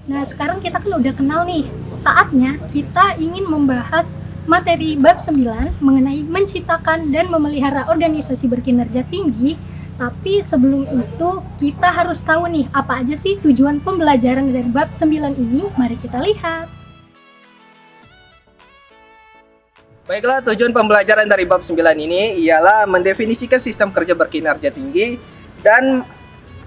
Nah, sekarang kita kan udah kenal nih. Saatnya kita ingin membahas materi bab 9 mengenai menciptakan dan memelihara organisasi berkinerja tinggi. Tapi sebelum itu, kita harus tahu nih, apa aja sih tujuan pembelajaran dari bab 9 ini? Mari kita lihat. Baiklah, tujuan pembelajaran dari bab 9 ini ialah mendefinisikan sistem kerja berkinerja tinggi dan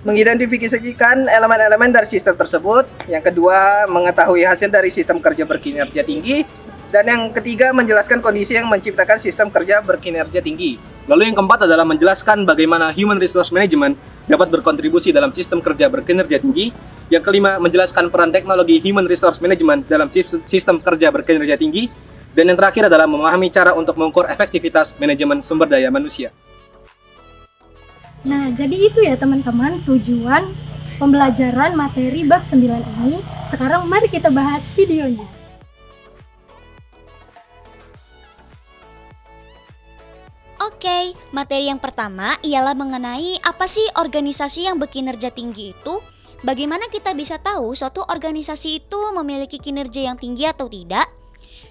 mengidentifikasikan elemen-elemen dari sistem tersebut. Yang kedua, mengetahui hasil dari sistem kerja berkinerja tinggi. Dan yang ketiga, menjelaskan kondisi yang menciptakan sistem kerja berkinerja tinggi. Lalu yang keempat adalah menjelaskan bagaimana Human Resource Management dapat berkontribusi dalam sistem kerja berkinerja tinggi. Yang kelima, menjelaskan peran teknologi Human Resource Management dalam sistem kerja berkinerja tinggi. Dan yang terakhir adalah memahami cara untuk mengukur efektivitas manajemen sumber daya manusia. Nah, jadi itu ya teman-teman tujuan pembelajaran materi bab 9 ini. Sekarang mari kita bahas videonya. Oke, materi yang pertama ialah mengenai apa sih organisasi yang berkinerja tinggi itu? Bagaimana kita bisa tahu suatu organisasi itu memiliki kinerja yang tinggi atau tidak?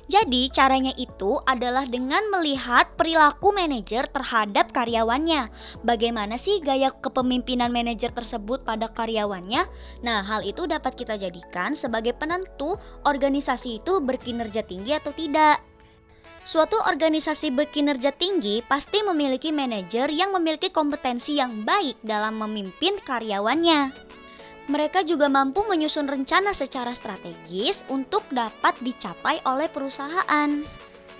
Jadi caranya itu adalah dengan melihat perilaku manajer terhadap karyawannya. Bagaimana sih gaya kepemimpinan manajer tersebut pada karyawannya? Nah, hal itu dapat kita jadikan sebagai penentu organisasi itu berkinerja tinggi atau tidak. Suatu organisasi berkinerja tinggi pasti memiliki manajer yang memiliki kompetensi yang baik dalam memimpin karyawannya. Mereka juga mampu menyusun rencana secara strategis untuk dapat dicapai oleh perusahaan.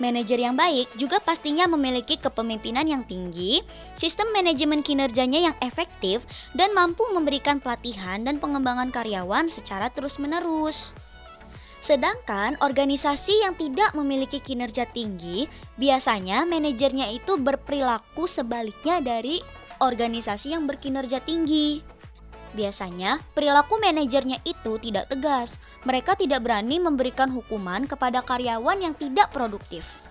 Manajer yang baik juga pastinya memiliki kepemimpinan yang tinggi, sistem manajemen kinerjanya yang efektif, dan mampu memberikan pelatihan dan pengembangan karyawan secara terus-menerus. Sedangkan organisasi yang tidak memiliki kinerja tinggi, biasanya manajernya itu berperilaku sebaliknya dari organisasi yang berkinerja tinggi. Biasanya, perilaku manajernya itu tidak tegas. Mereka tidak berani memberikan hukuman kepada karyawan yang tidak produktif.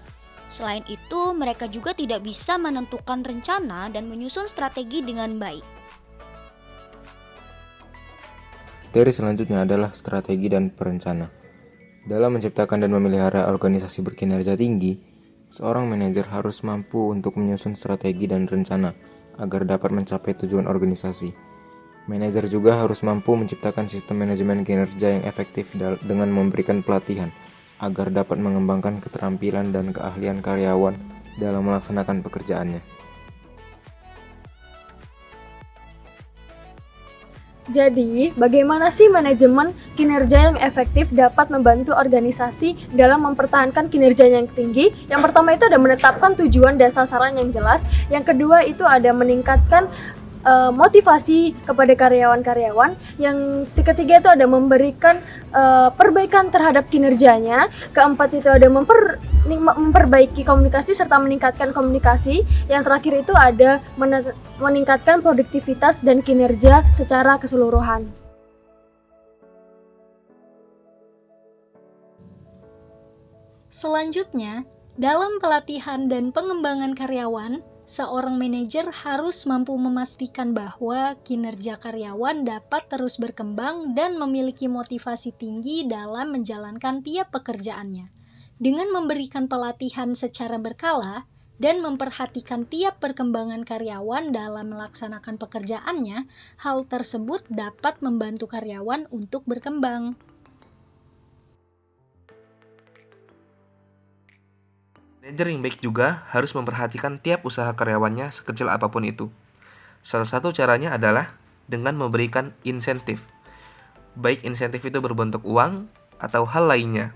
Selain itu, mereka juga tidak bisa menentukan rencana dan menyusun strategi dengan baik. Materi selanjutnya adalah strategi dan perencana. Dalam menciptakan dan memelihara organisasi berkinerja tinggi, seorang manajer harus mampu untuk menyusun strategi dan rencana agar dapat mencapai tujuan organisasi. Manajer juga harus mampu menciptakan sistem manajemen kinerja yang efektif dengan memberikan pelatihan agar dapat mengembangkan keterampilan dan keahlian karyawan dalam melaksanakan pekerjaannya. Jadi, bagaimana sih manajemen kinerja yang efektif dapat membantu organisasi dalam mempertahankan kinerjanya yang tinggi? Yang pertama itu ada menetapkan tujuan dan sasaran yang jelas. Yang kedua itu ada meningkatkan motivasi kepada karyawan-karyawan. Yang ketiga itu ada memberikan perbaikan terhadap kinerjanya. Keempat itu ada memperbaiki komunikasi serta meningkatkan komunikasi. Yang terakhir itu ada meningkatkan produktivitas dan kinerja secara keseluruhan. Selanjutnya, dalam pelatihan dan pengembangan karyawan, seorang manajer harus mampu memastikan bahwa kinerja karyawan dapat terus berkembang dan memiliki motivasi tinggi dalam menjalankan tiap pekerjaannya. Dengan memberikan pelatihan secara berkala dan memperhatikan tiap perkembangan karyawan dalam melaksanakan pekerjaannya, hal tersebut dapat membantu karyawan untuk berkembang. Manajer yang baik juga harus memperhatikan tiap usaha karyawannya sekecil apapun itu. Salah satu caranya adalah dengan memberikan insentif. Baik insentif itu berbentuk uang atau hal lainnya,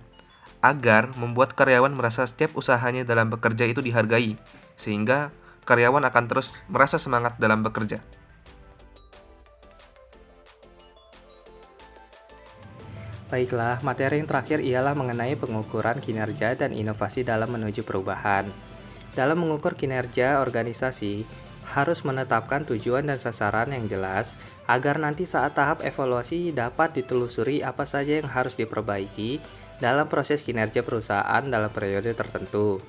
agar membuat karyawan merasa setiap usahanya dalam bekerja itu dihargai, sehingga karyawan akan terus merasa semangat dalam bekerja. Baiklah, materi yang terakhir ialah mengenai pengukuran kinerja dan inovasi dalam menuju perubahan. Dalam mengukur kinerja organisasi, harus menetapkan tujuan dan sasaran yang jelas agar nanti saat tahap evaluasi dapat ditelusuri apa saja yang harus diperbaiki dalam proses kinerja perusahaan dalam periode tertentu.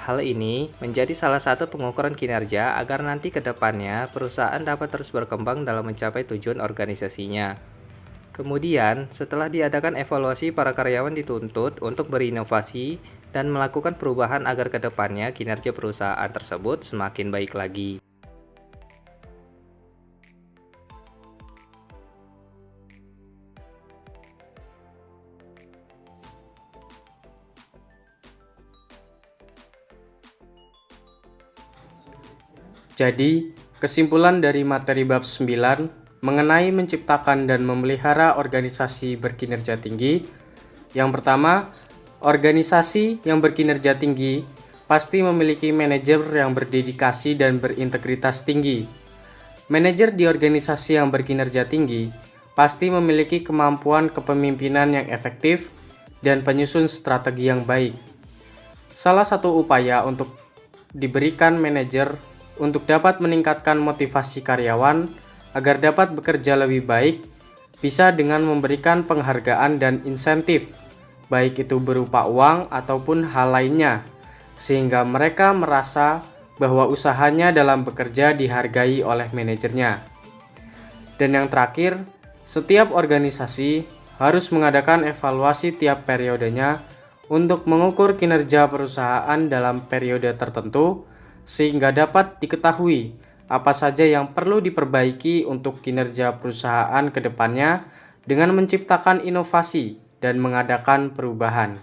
Hal ini menjadi salah satu pengukuran kinerja agar nanti ke depannya perusahaan dapat terus berkembang dalam mencapai tujuan organisasinya. Kemudian, setelah diadakan evaluasi, para karyawan dituntut untuk berinovasi dan melakukan perubahan agar ke depannya kinerja perusahaan tersebut semakin baik lagi. Jadi, kesimpulan dari materi bab 9 mengenai menciptakan dan memelihara organisasi berkinerja tinggi. Yang pertama, organisasi yang berkinerja tinggi pasti memiliki manajer yang berdedikasi dan berintegritas tinggi. Manajer di organisasi yang berkinerja tinggi pasti memiliki kemampuan kepemimpinan yang efektif dan penyusun strategi yang baik. Salah satu upaya untuk diberikan manajer untuk dapat meningkatkan motivasi karyawan agar dapat bekerja lebih baik bisa dengan memberikan penghargaan dan insentif, baik itu berupa uang ataupun hal lainnya, sehingga mereka merasa bahwa usahanya dalam bekerja dihargai oleh manajernya. Dan yang terakhir, setiap organisasi harus mengadakan evaluasi tiap periodenya untuk mengukur kinerja perusahaan dalam periode tertentu, sehingga dapat diketahui apa saja yang perlu diperbaiki untuk kinerja perusahaan ke depannya dengan menciptakan inovasi dan mengadakan perubahan.